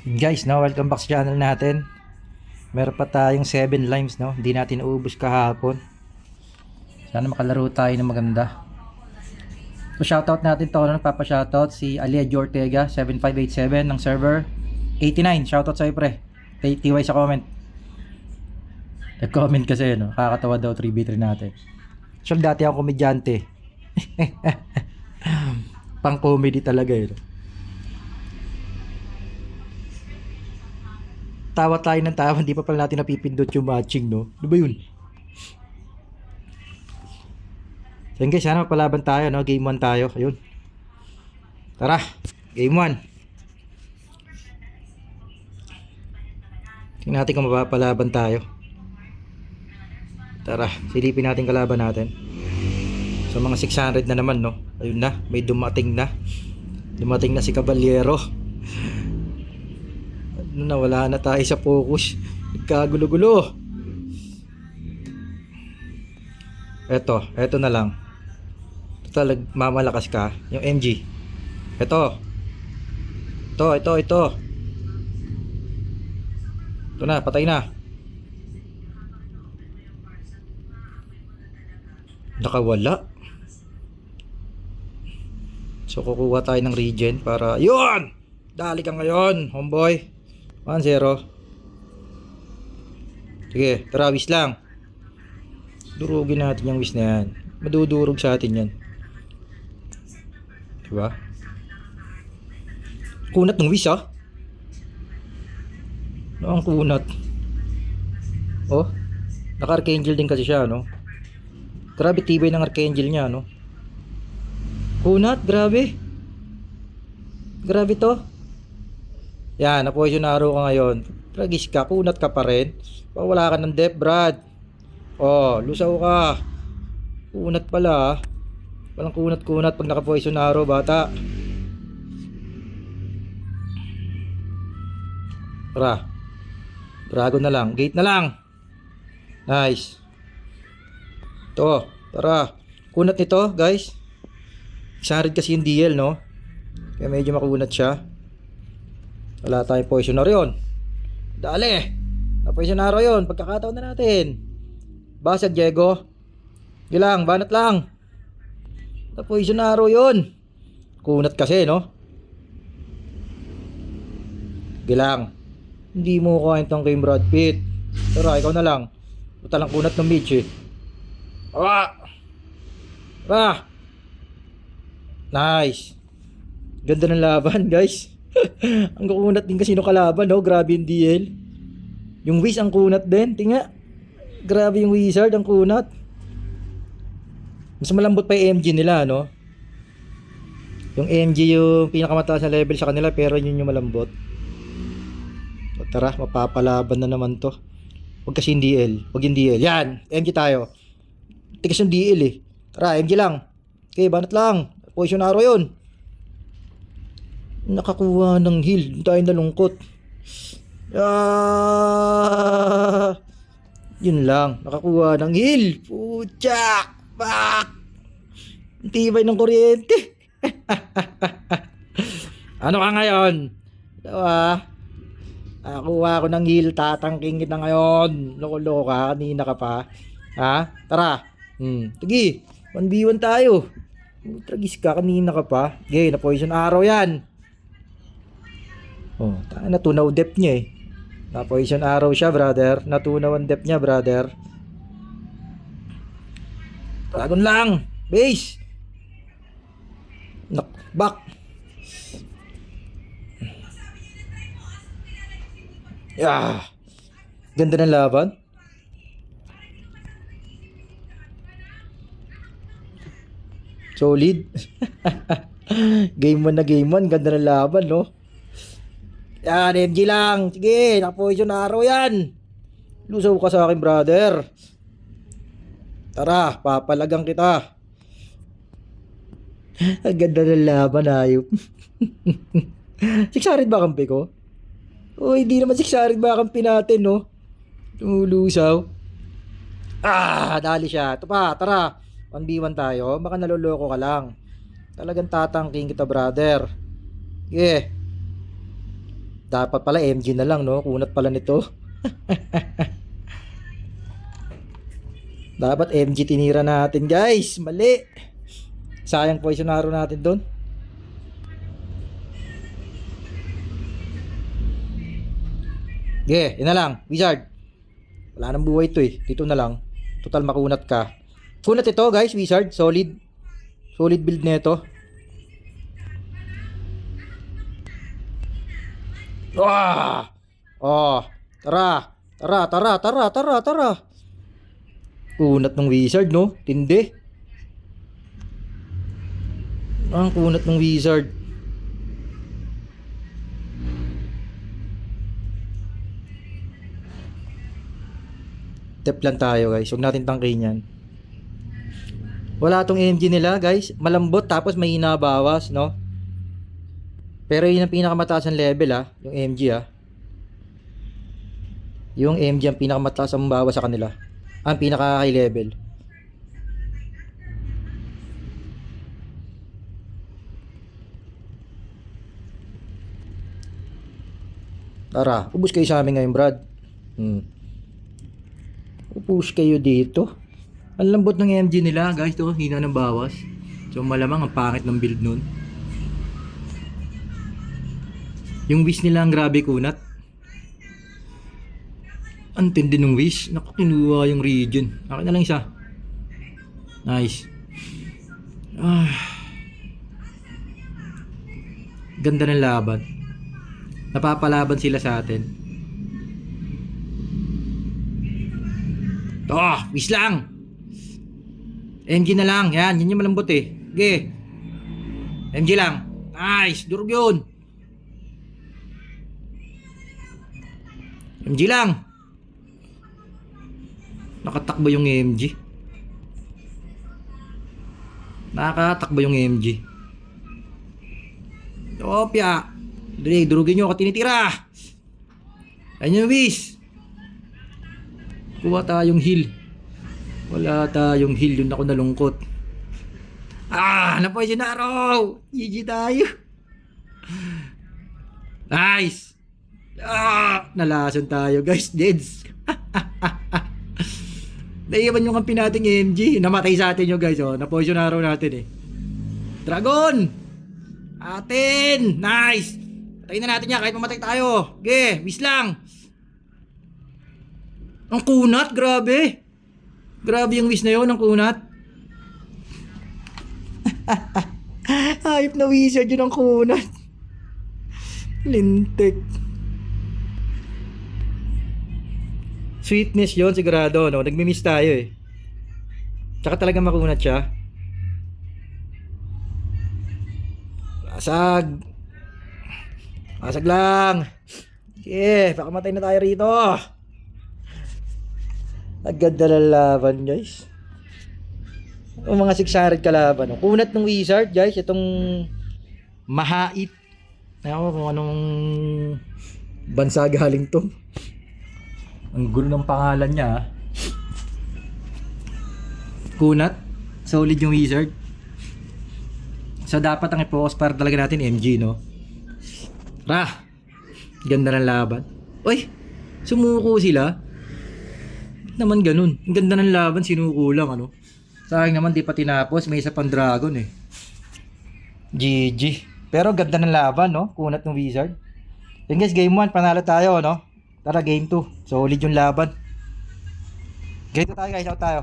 Guys, no, welcome back sa channel natin. Meron pa tayong 7 limes, no. Hindi natin uubos kahapon. Sana makalaro tayo ng maganda. So shoutout natin to, no, nagpapa-shoutout si Alejo Ortega 7587 ng server 89. Shoutout sa iyo, pre. TY sa comment. Nag-comment kasi, no. Kakatawa daw 3v3 natin. So dati ako komedyante. Pang comedy talaga yun. Tawa tayo ng tawa, hindi pa pala natin napipindot yung matching, no? Ano ba yun? So guys, sana mapalaban tayo, no? Game 1 tayo, ayun. Tara, game 1. Tingnan natin kung mapapalaban tayo. Tara, silipin natin kalaban natin. So mga 600 na naman, no? Ayun na, may dumating na. Dumating na si Caballero. Nawala na tayo sa focus. Nagkagulo-gulo. Eto na lang. Total, mamalakas ka. Yung MG. Ito na, patay na. Nakawala. So kukuha tayo ng regen para yun! Dali ka ngayon, homeboy. 1-0. Sige, tara, wish lang. Durugin natin yung wish na yan. Madudurog sa atin yan. Diba? Kunat ng wish, ah. Ano ang kunat? Oh, naka-archangel din kasi siya, no? Grabe tibay ng archangel niya, no? Kunat, grabe. Grabe to. Yan, na-positionaro ka ngayon. Tragis ka, kunat ka pa rin. Wala ka ng depth, Brad. Oh, lusaw ka. Kunat pala, ah. Walang kunat-kunat pag naka-positionaro, bata. Tara. Dragon na lang. Gate na lang. Nice. Ito, tara. Kunat nito, guys. Isarid kasi yung DL, no? Kaya medyo makunat siya. Wala tayong poisoner yun. Dali. Na-poisoner yun. Pagkakataon na natin. Basag, Diego. Gilang, banat lang. Na-poisoner yun. Kunat kasi, no? Gilang. Hindi mo kain tong kay Brad Pitt. Tara, ikaw na lang. Buta lang kunat ng Mitch, eh. Awa! Tara! Nice. Ganda ng laban, guys. Ang kunat din kasi no kalaban, no? Grabe yung DL. Yung Wiz ang kunat din. Tinga. Grabe yung Wizard ang kunat. Mas malambot pa yung MG nila, no? Yung MG yung pinakamataas na level sa kanila, pero yun yung malambot. So, tara, mapapalaban na naman to. Huwag kasi yung DL. Huwag yung DL. Yan! MG tayo. Tigas yung DL, eh. Tara, MG lang. Okay, banat lang. Positionaro yun. Nakakuha ng heal. Tayo nalungkot. Yun lang. Nakakuha ng heal. Puchak! Bak! Tibay ng kuryente. Ano ka ngayon? Diba? Nakakuha ko ng heal. Tatangking kita ngayon. Loko-loko ka. Kanina ka pa. Ha? Tara. Sige. 1v1 tayo. Tragis ka. Kanina ka pa. Okay, na-poison arrow yan. Oh, natunaw depth niya, eh. Na-poison arrow siya, brother. Natunaw ang depth niya, brother. Dragon lang. Base. Back. Yeah. Ganda ng laban. Solid. Game 1 na game 1. Ganda ng laban, no? Yan, MG lang. Sige, naka-poison arrow yan. Lusaw ka sa akin, brother. Tara, papalagang kita. Ang ganda ng laban, ayop. 600 ba kampi ko? O, hindi naman 600 ba kampi natin, no? Lusaw. Dali siya. Ito pa, tara. 1v1 tayo. Baka naloloko ka lang. Talagang tatangking kita, brother. Yeah. Dapat pala MG na lang, no? Kunat pala nito. Dapat MG tinira natin, guys. Mali. Sayang poisonaro natin doon. Yun na lang, Wizard. Wala nang buhay ito eh. Dito na lang. Total makunat ka. Kunat ito, guys, Wizard. Solid. Solid build nito. Wah! Oh, tara. Tara. Kunat ng Wizard, no? Tindi. Ang kunat ng Wizard. Tep lang tayo, guys. Huwag natin tangkayin yan. Wala tong MG nila, guys. Malambot tapos may hinabawas, no? Pero yun ang pinakamataas ang level, ha. Yung MG, ha. Yung MG ang pinakamataas ang bawas sa kanila. Ang pinaka high level. Tara, ubus kayo sa amin ngayon, Brad. Push kayo dito. Ang lambot ng MG nila, guys. To, hina ng bawas. So malamang ang pangit ng build nun. Yung wish nila ang grabe kunat. Ang tindi ng wish. Naku, kinuha yung region. Akin na lang isa. Nice. Ganda ng laban. Napapalaban sila sa atin. Wish lang. MG na lang. Yan yung malambot eh. Okay. MG lang. Nice. Durog yun. MG lang. Nakatakbo yung MG. Nakatakbo yung MG. Opya. Dre, durugin nyo ako tinitira. Ayun yung wish. Kuha tayong heal. Wala tayong heal. Yun ako nalungkot. Napoy si Naro. GG tayo. Nice. Nalason tayo, guys. Deads. Naiiwan yung kampi nating MG. Namatay sa atin yung guys. Napoison araw natin eh. Dragon. Atin. Nice. Patayin na natin yan kahit mamatay tayo. Okay. Wish lang. Ang kunat. Grabe. Grabe yung wish na yun. Ang kunat. Hype na wizard yun ang kunat. Lintik. Sweetness yon sigurado, no? Nagmi-miss tayo eh. Tsaka talaga makunat siya. Asag. Asag lang. Okay, baka matay na tayo rito. Ang ganda ng laban, guys. Ang mga 600 kalaban. No? Kunat ng wizard, guys. Itong mahait. Ako kung anong bansa galing to. Ang gulo ng pangalan niya. Kunat. Solid yung wizard. So dapat ang i-focus para talaga natin MG, no? Ganda ng laban. Uy! Sumuko sila. Ba't naman ganun? Ang ganda ng laban, sinuko lang, ano? Sayang naman, di pa tinapos. May isa pang dragon, eh. GG. Pero ganda ng laban, no? Kunat ng wizard. Yun guys, game 1, panalo tayo, no? Tara, game 2. Solid yung laban. Game 2 tayo guys, out tayo.